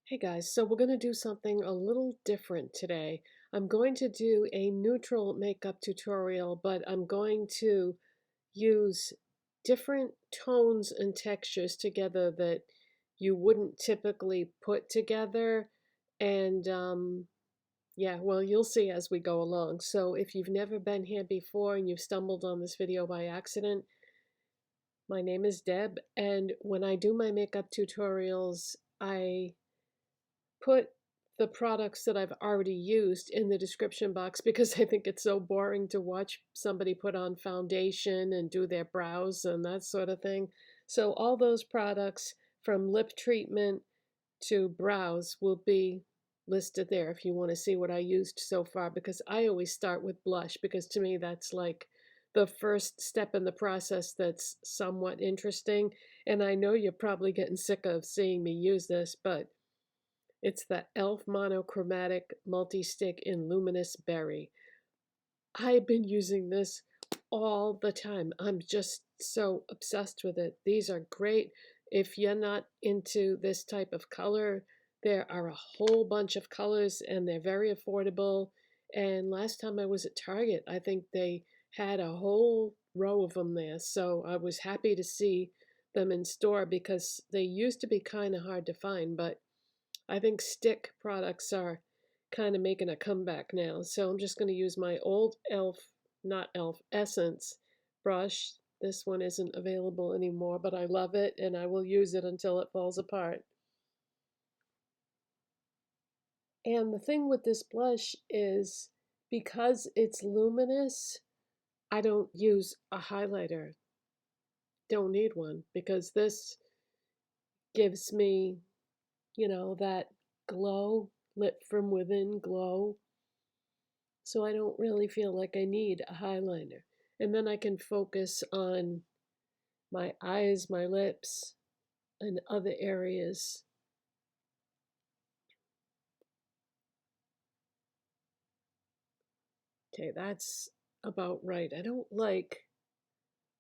Hey guys, so we're going to do something a little different today. I'm going to do a neutral makeup tutorial, but I'm going to use different tones and textures together that you wouldn't typically put together. And yeah, well, you'll see as we go along. So if you've never been here before and you've stumbled on this video by accident, my name is Deb, and when I do my makeup tutorials, I put the products that I've already used in the description box because I think it's so boring to watch somebody put on foundation and do their brows and that sort of thing. So all those products from lip treatment to brows will be listed there if you want to see what I used so far, because I always start with blush because to me that's like the first step in the process that's somewhat interesting. And I know you're probably getting sick of seeing me use this, but it's the e.l.f. Monochromatic Multi-Stick in Luminous Berry. I've been using this all the time. I'm just so obsessed with it. These are great. If you're not into this type of color, there are a whole bunch of colors and they're very affordable. And last time I was at Target, I think they had a whole row of them there. So I was happy to see them in store because they used to be kind of hard to find, but I think stick products are kind of making a comeback now. So I'm just going to use my old e.l.f., not e.l.f., Essence brush. This one isn't available anymore, but I love it and I will use it until it falls apart. And the thing with this blush is because it's luminous, I don't use a highlighter. Don't need one because this gives me, that glow, lit from within glow. So I don't really feel like I need a highlighter. And then I can focus on my eyes, my lips, and other areas. Okay, that's about right. I don't like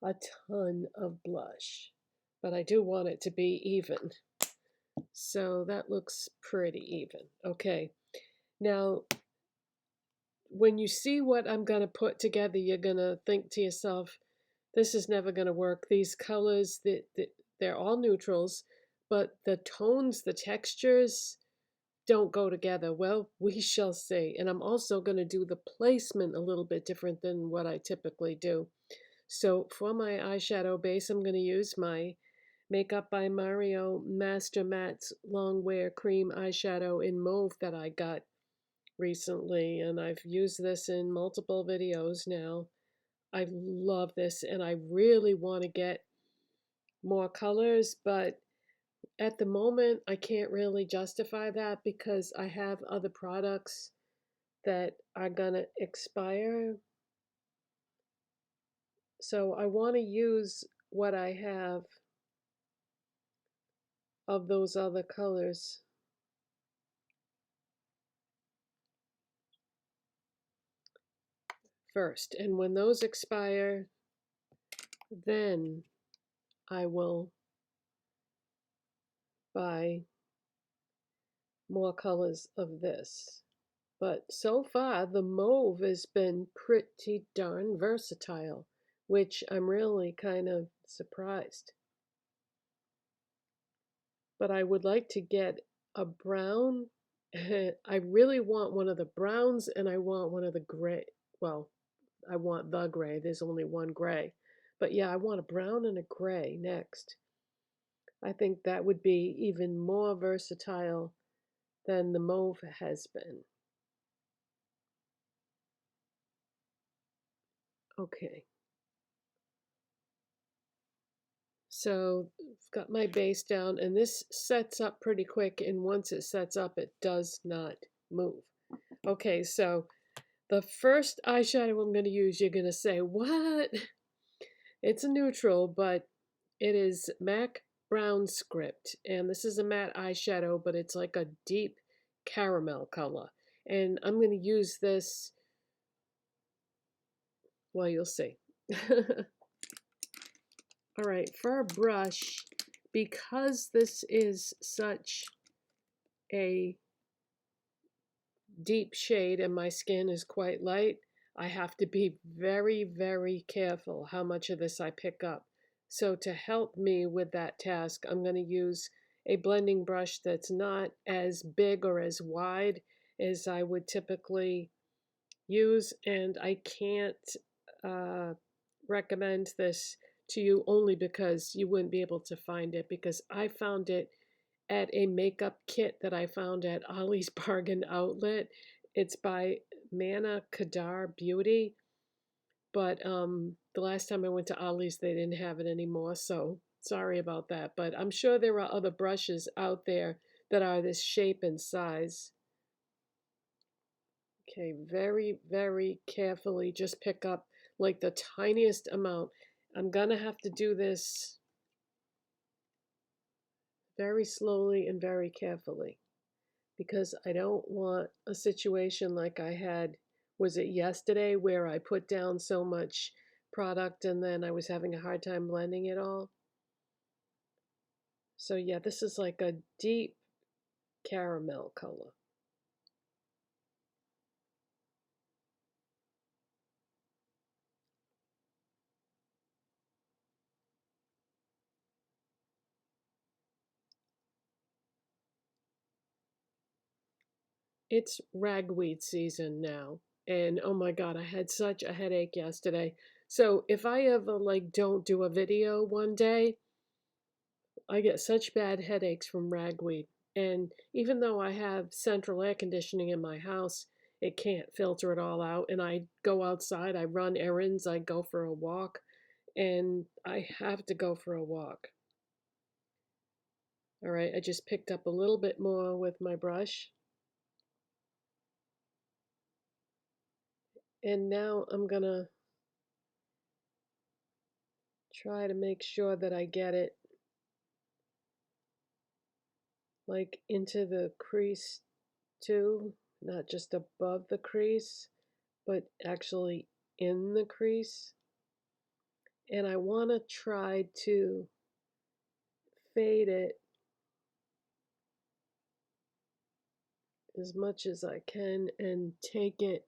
a ton of blush, but I do want it to be even. So that looks pretty even. Okay, now when you see what I'm going to put together, you're going to think to yourself, this is never going to work. These colors, they're all neutrals, but the tones, the textures don't go together. Well, we shall see. And I'm also going to do the placement a little bit different than what I typically do. So for my eyeshadow base, I'm going to use my Makeup by Mario Master Matte's Long Wear Cream eyeshadow in mauve that I got recently. And I've used this in multiple videos now. I love this and I really want to get more colors, but at the moment I can't really justify that because I have other products that are gonna expire. So I want to use what I have of those other colors first. And when those expire, then I will buy more colors of this. But so far, the mauve has been pretty darn versatile, which I'm really kind of surprised. But I would like to get a brown. I really want one of the browns and I want one of the gray. Well, I want the gray. There's only one gray. But yeah, I want a brown and a gray next. I think that would be even more versatile than the mauve has been. Okay. So I've got my base down and this sets up pretty quick, and once it sets up it does not move. Okay, so the first eyeshadow I'm going to use, you're going to say, what? It's a neutral, but it is MAC Brown Script, and this is a matte eyeshadow, but it's like a deep caramel color. And I'm going to use this, well, you'll see. All right, for a brush, because this is such a deep shade and my skin is quite light, I have to be very, very careful how much of this I pick up. So to help me with that task, I'm going to use a blending brush that's not as big or as wide as I would typically use, and I can't uh, recommend this to you only because you wouldn't be able to find it, because I found it at a makeup kit that I found at Ollie's Bargain Outlet. It's by Mana Kadar Beauty, but the last time I went to Ollie's, they didn't have it anymore, so sorry about that. But I'm sure there are other brushes out there that are this shape and size. Okay, very, very carefully just pick up like the tiniest amount. I'm gonna have to do this very slowly and very carefully because I don't want a situation like I had, was it yesterday, where I put down so much product and then I was having a hard time blending it all. So yeah, this is like a deep caramel color. It's ragweed season now. And oh my God, I had such a headache yesterday. So if I ever like don't do a video one day, I get such bad headaches from ragweed. And even though I have central air conditioning in my house, it can't filter it all out. And I go outside, I run errands, I go for a walk, and I have to go for a walk. All right, I just picked up a little bit more with my brush. And now I'm gonna try to make sure that I get it like into the crease too, not just above the crease, but actually in the crease. And I want to try to fade it as much as I can and take it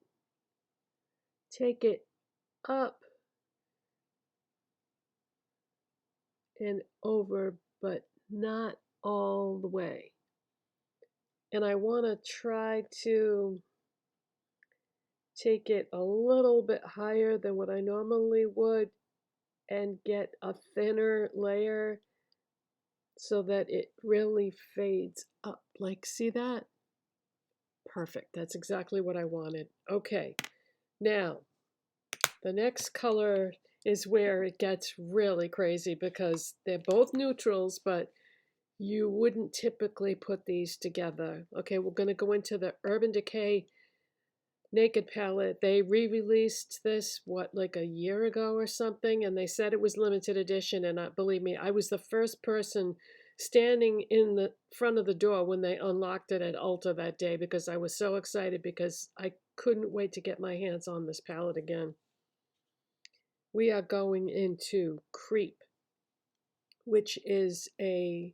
up and over, but not all the way. And I want to try to take it a little bit higher than what I normally would and get a thinner layer so that it really fades up. Like, see that? Perfect. That's exactly what I wanted. Okay, now the next color is where it gets really crazy because they're both neutrals, but you wouldn't typically put these together. Okay, we're going to go into the Urban Decay Naked palette. They re-released this, what, like a year ago or something, and they said it was limited edition, and believe me, I was the first person standing in the front of the door when they unlocked it at Ulta that day because I was so excited because I couldn't wait to get my hands on this palette again. We are going into Creep, which is a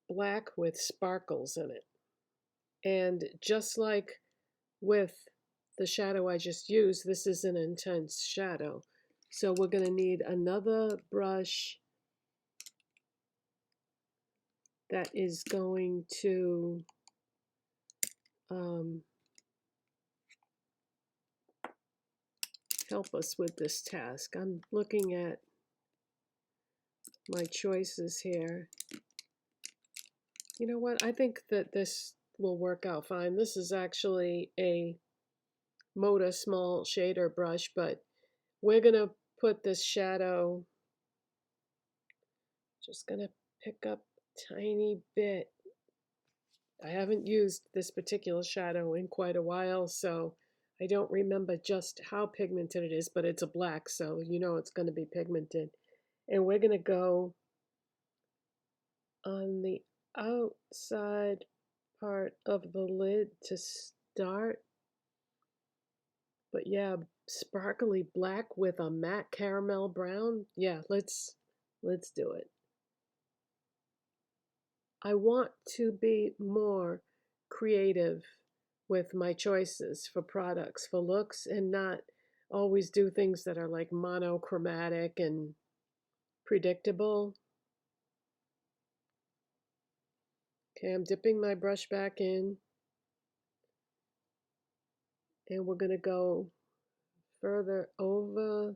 black with sparkles in it. And just like with the shadow I just used, this is an intense shadow. So we're going to need another brush that is going to help us with this task. I'm looking at my choices here. You know what? I think that this will work out fine. This is actually a Moda small shader brush, but we're going to put this shadow, just going to pick up a tiny bit. I haven't used this particular shadow in quite a while, so I don't remember just how pigmented it is, but it's a black, so you know it's going to be pigmented. And we're going to go on the outside part of the lid to start. But yeah, sparkly black with a matte caramel brown. Yeah, let's do it. I want to be more creative with my choices for products, for looks, and not always do things that are like monochromatic and predictable. Okay, I'm dipping my brush back in, and we're going to go further over.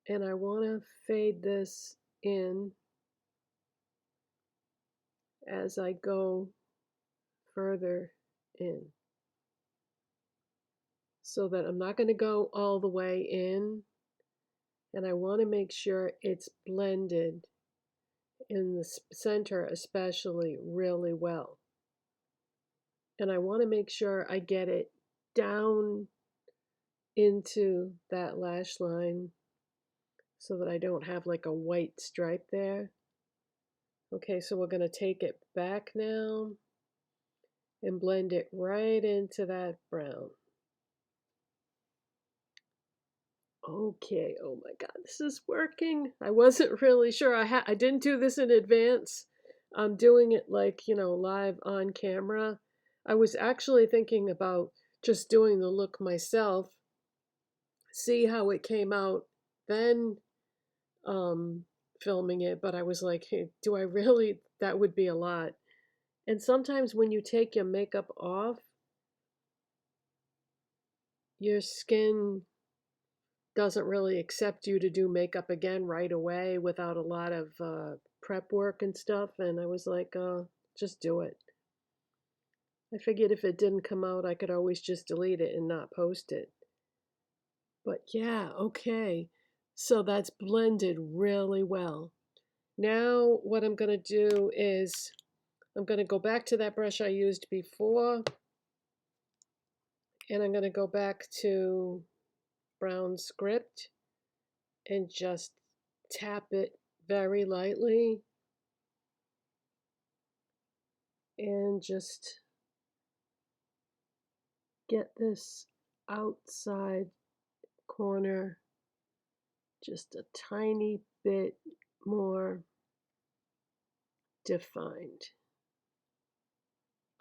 And I want to fade this in as I go further in, so that I'm not going to go all the way in, and I want to make sure it's blended in the center especially really well. And I want to make sure I get it down into that lash line so that I don't have like a white stripe there. Okay, so we're going to take it back now and blend it right into that brown. Okay, oh my God, this is working. I wasn't really sure. I didn't do this in advance. I'm doing it like, live on camera. I was actually thinking about just doing the look myself, see how it came out, then filming it. But I was like, hey, do I really? That would be a lot. And sometimes when you take your makeup off, your skin doesn't really accept you to do makeup again right away without a lot of prep work and stuff. And I was like, just do it. I figured if it didn't come out, I could always just delete it and not post it. But yeah, okay. So that's blended really well. Now what I'm going to do is I'm going to go back to that brush I used before. And I'm going to go back to Brown Script and just tap it very lightly and just get this outside corner just a tiny bit more defined.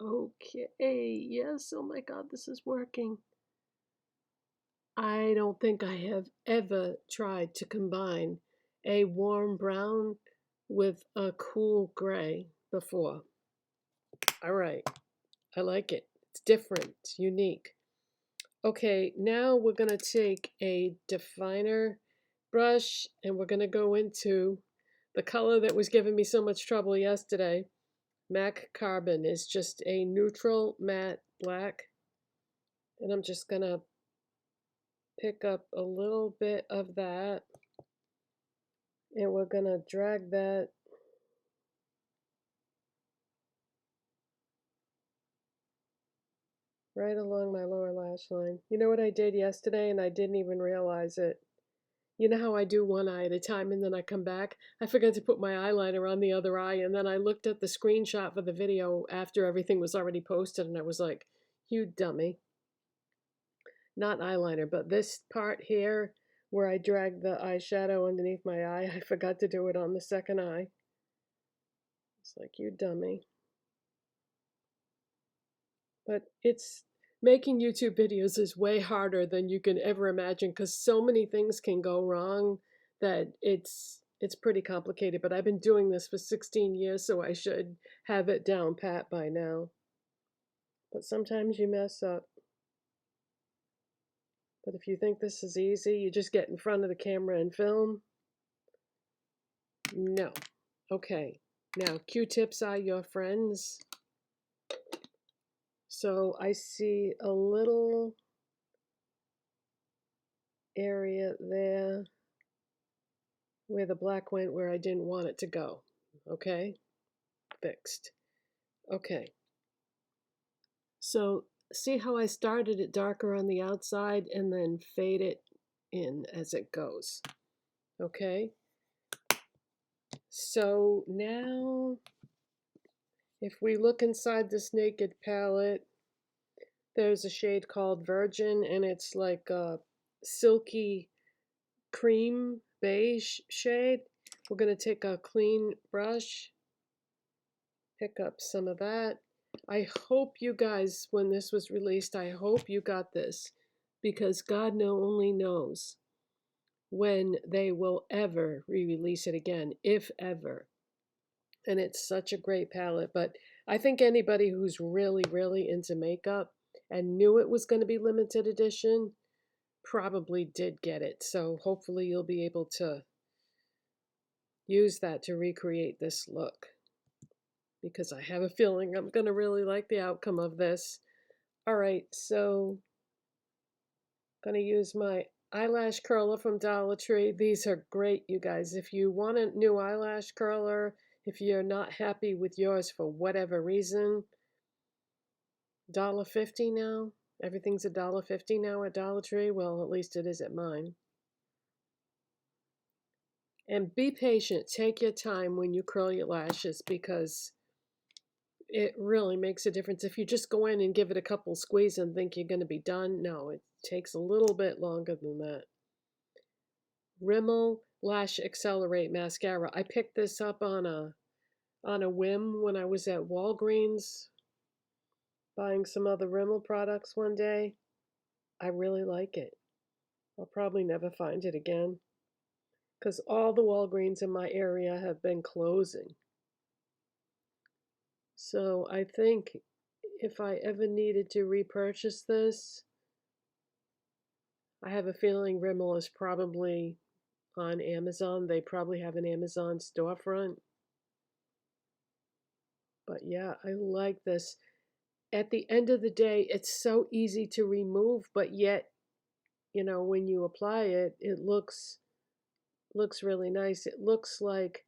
Okay, yes, oh my God, this is working. I don't think I have ever tried to combine a warm brown with a cool gray before. All right, I like it. It's different, it's unique. Okay, now we're going to take a definer brush and we're going to go into the color that was giving me so much trouble yesterday. MAC Carbon is just a neutral matte black. And I'm just going to pick up a little bit of that. And we're going to drag that right along my lower lash line. You know what I did yesterday and I didn't even realize it? You know how I do one eye at a time and then I come back? I forgot to put my eyeliner on the other eye, and then I looked at the screenshot for the video after everything was already posted and I was like, you dummy. Not eyeliner, but this part here where I dragged the eyeshadow underneath my eye, I forgot to do it on the second eye. It's like, you dummy. But it's making YouTube videos is way harder than you can ever imagine because so many things can go wrong that it's pretty complicated. But I've been doing this for 16 years, so I should have it down pat by now. But sometimes you mess up. But if you think this is easy, you just get in front of the camera and film. No. Okay. Now, Q-tips are your friends. So I see a little area there where the black went where I didn't want it to go. Okay, fixed. Okay, so see how I started it darker on the outside and then fade it in as it goes. Okay, so now if we look inside this Naked palette, There's a shade called Virgin, and it's like a silky cream beige shade. We're going to take a clean brush, pick up some of that. I hope you guys, when this was released, I hope you got this, because God only knows when they will ever re-release it again, if ever. And it's such a great palette. But I think anybody who's really, really into makeup and knew it was going to be limited edition probably did get it. So hopefully you'll be able to use that to recreate this look, because I have a feeling I'm going to really like the outcome of this. All right, so I'm going to use my eyelash curler from Dollar Tree. These are great, you guys. If you want a new eyelash curler, if you're not happy with yours for whatever reason, $1.50 now. Everything's $1.50 now at Dollar Tree. Well, at least it is at mine. And be patient. Take your time when you curl your lashes, because it really makes a difference. If you just go in and give it a couple squeezes and think you're going to be done, no, it takes a little bit longer than that. Rimmel Lash Accelerate Mascara. I picked this up on a whim when I was at Walgreens buying some other Rimmel products one day. I really like it. I'll probably never find it again, because all the Walgreens in my area have been closing. So I think if I ever needed to repurchase this, I have a feeling Rimmel is probably on Amazon. They probably have an Amazon storefront. But yeah, I like this. At the end of the day, it's so easy to remove, but yet, when you apply it, it looks really nice. It looks like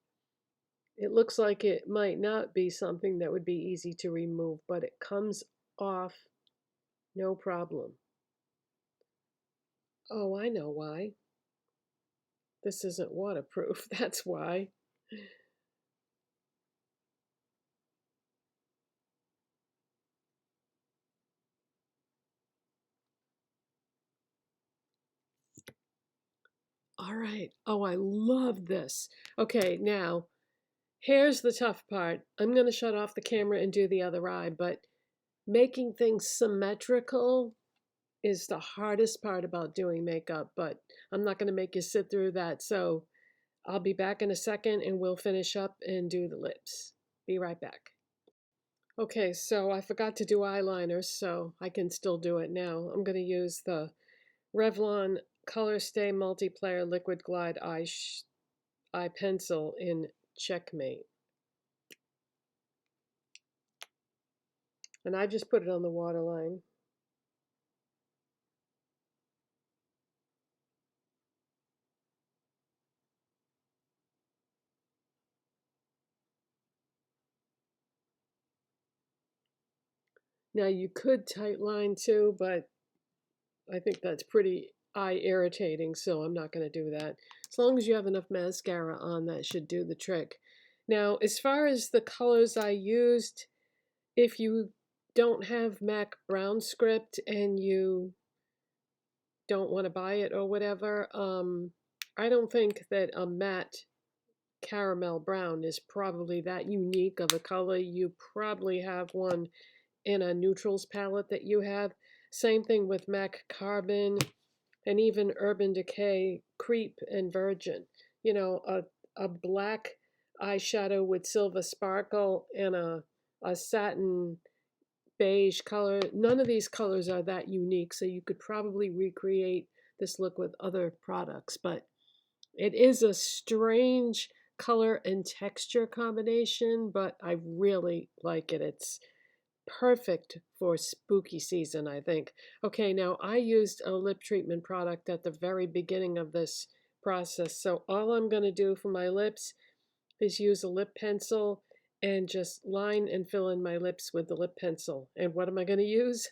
it might not be something that would be easy to remove, but it comes off no problem. Oh, I know why. This isn't waterproof. That's why. All right. Oh, I love this. Okay, now here's the tough part. I'm going to shut off the camera and do the other eye, but making things symmetrical is the hardest part about doing makeup, but I'm not going to make you sit through that. So I'll be back in a second and we'll finish up and do the lips. Be right back. Okay, so I forgot to do eyeliner, so I can still do it now. I'm going to use the Revlon Colorstay Multiplayer Liquid Glide eye pencil in Checkmate. And I just put it on the waterline. Now you could tight line too, but I think that's pretty eye irritating, so I'm not going to do that. As long as you have enough mascara on, that should do the trick. Now, as far as the colors I used, if you don't have MAC Brown Script and you don't want to buy it or whatever, I don't think that a matte caramel brown is probably that unique of a color. You probably have one in a neutrals palette that you have. Same thing with MAC Carbon and even Urban Decay Creep and Virgin. A black eyeshadow with silver sparkle and a satin beige color. None of these colors are that unique, so you could probably recreate this look with other products, but it is a strange color and texture combination, but I really like it. It's perfect for spooky season, I think. Okay, now I used a lip treatment product at the very beginning of this process, so all I'm going to do for my lips is use a lip pencil and just line and fill in my lips with the lip pencil. And what am I going to use?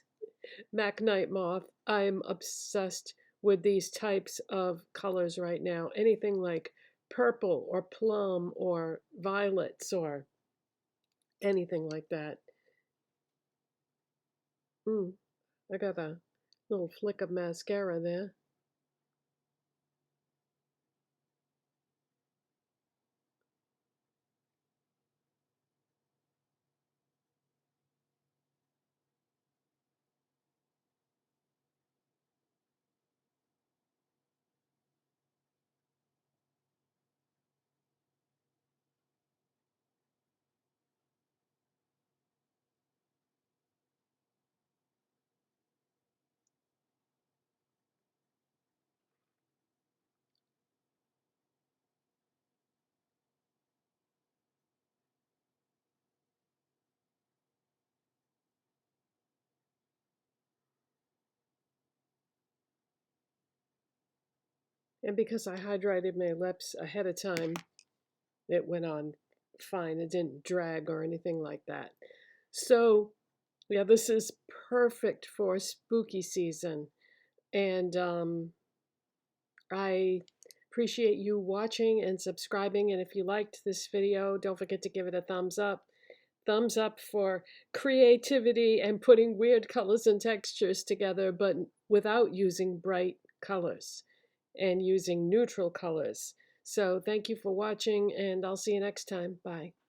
MAC Nightmoth. I'm obsessed with these types of colors right now. Anything like purple or plum or violets or anything like that. Mm. I got a little flick of mascara there. And because I hydrated my lips ahead of time, it went on fine. It didn't drag or anything like that. So, yeah, this is perfect for spooky season. And I appreciate you watching and subscribing. And if you liked this video, don't forget to give it a thumbs up. Thumbs up for creativity and putting weird colors and textures together, but without using bright colors and using neutral colors. So thank you for watching, and I'll see you next time. Bye.